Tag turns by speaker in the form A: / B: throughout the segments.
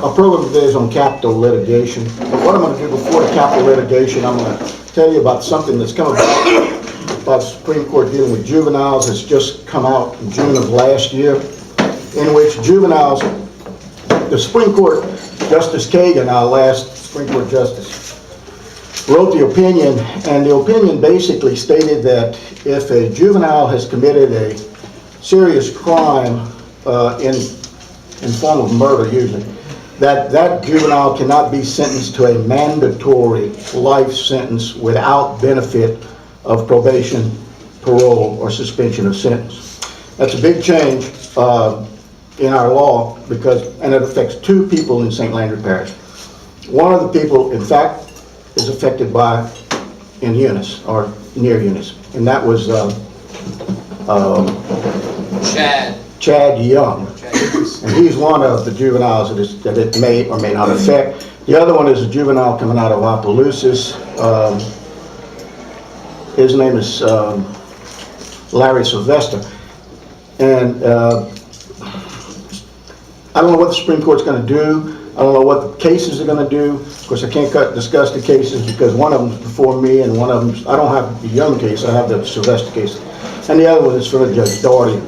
A: Our program today is on capital litigation. But what I'm going to do before the capital litigation, I'm going to tell you about something that's come about by the Supreme Court dealing with juveniles. It's just come out in June of last year, in which juveniles, the Supreme Court, Justice Kagan, our last Supreme Court justice, wrote the opinion, and the opinion basically stated that if a juvenile has committed a serious crime in form of murder usually, that juvenile cannot be sentenced to a mandatory life sentence without benefit of probation, parole, or suspension of sentence. That's a big change in our law and it affects two people in St. Landry Parish. One of the people, in fact, is affected in Eunice, or near Eunice, and that was Chad Young. And he's one of the juveniles that it may or may not affect. The other one is a juvenile coming out of Opelousas. His name is Larry Sylvester. And I don't know what the Supreme Court's going to do. I don't know what the cases are going to do. Of course, I can't discuss the cases because one of them's before me and one of them's, I don't have the Young case, I have the Sylvester case. And the other one is for Judge Doherty.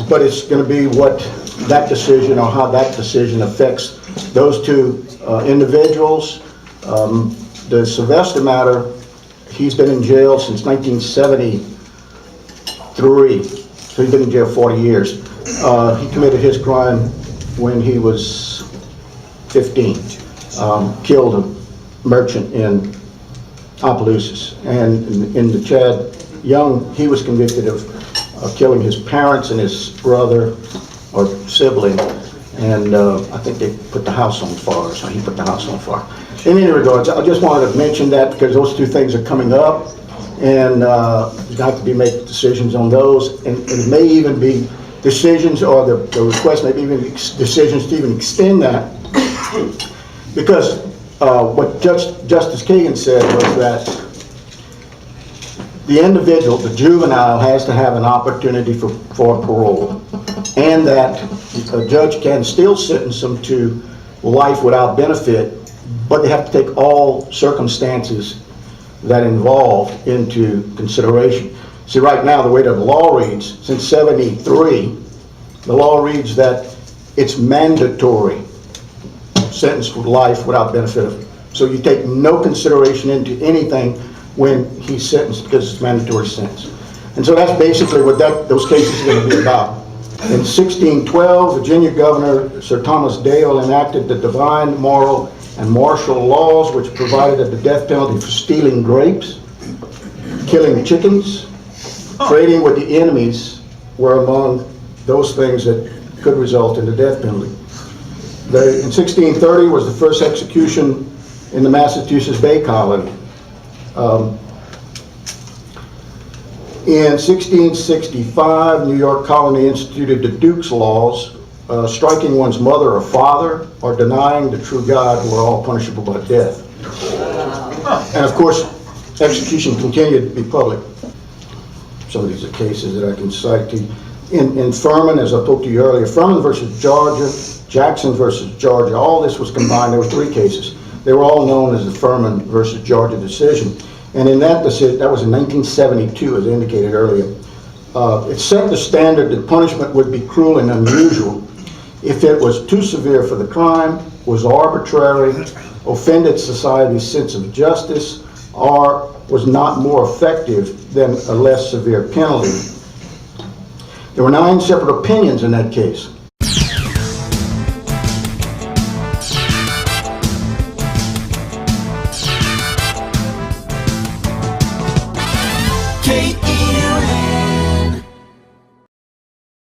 A: But it's going to be what that decision or how that decision affects those two individuals. The Sylvester matter, he's been in jail since 1973. So he's been in jail 40 years. He committed his crime when he was 15. Killed a merchant in Opelousas. And in the Chad Young, he was convicted of killing his parents and his brother or sibling, and I think they put the house on fire, so he put the house on fire. In any regards, I just wanted to mention that because those two things are coming up, and you have to make decisions on those, and it may even be decisions, or the request may be even decisions to even extend that, because what Justice Kagan said was that the individual, the juvenile, has to have an opportunity for parole, and that a judge can still sentence them to life without benefit, but they have to take all circumstances that involve into consideration. See, right now, the way the law reads, since '73, the law reads that it's mandatory sentence for life without benefit of, so you take no consideration into anything when he's sentenced because it's mandatory sentence. And so that's basically what those cases are going to be about. In 1612, Virginia Governor Sir Thomas Daigle enacted the divine, moral, and martial laws which provided the death penalty for stealing grapes, killing chickens, trading with the enemies were among those things that could result in the death penalty. In 1630 was the first execution in the Massachusetts Bay Colony. In 1665, New York Colony instituted the Duke's Laws, striking one's mother or father or denying the true God were all punishable by death. And of course, execution continued to be public. Some of these are cases that I can cite to you. In Furman, as I told you earlier, Furman versus Georgia, Jackson versus Georgia, all this was combined. There were three cases. They were all known as the Furman versus Georgia decision. And in that decision, that was in 1972, as indicated earlier, it set the standard that punishment would be cruel and unusual if it was too severe for the crime, was arbitrary, offended society's sense of justice, or was not more effective than a less severe penalty. There were 9 separate opinions in that case.
B: KE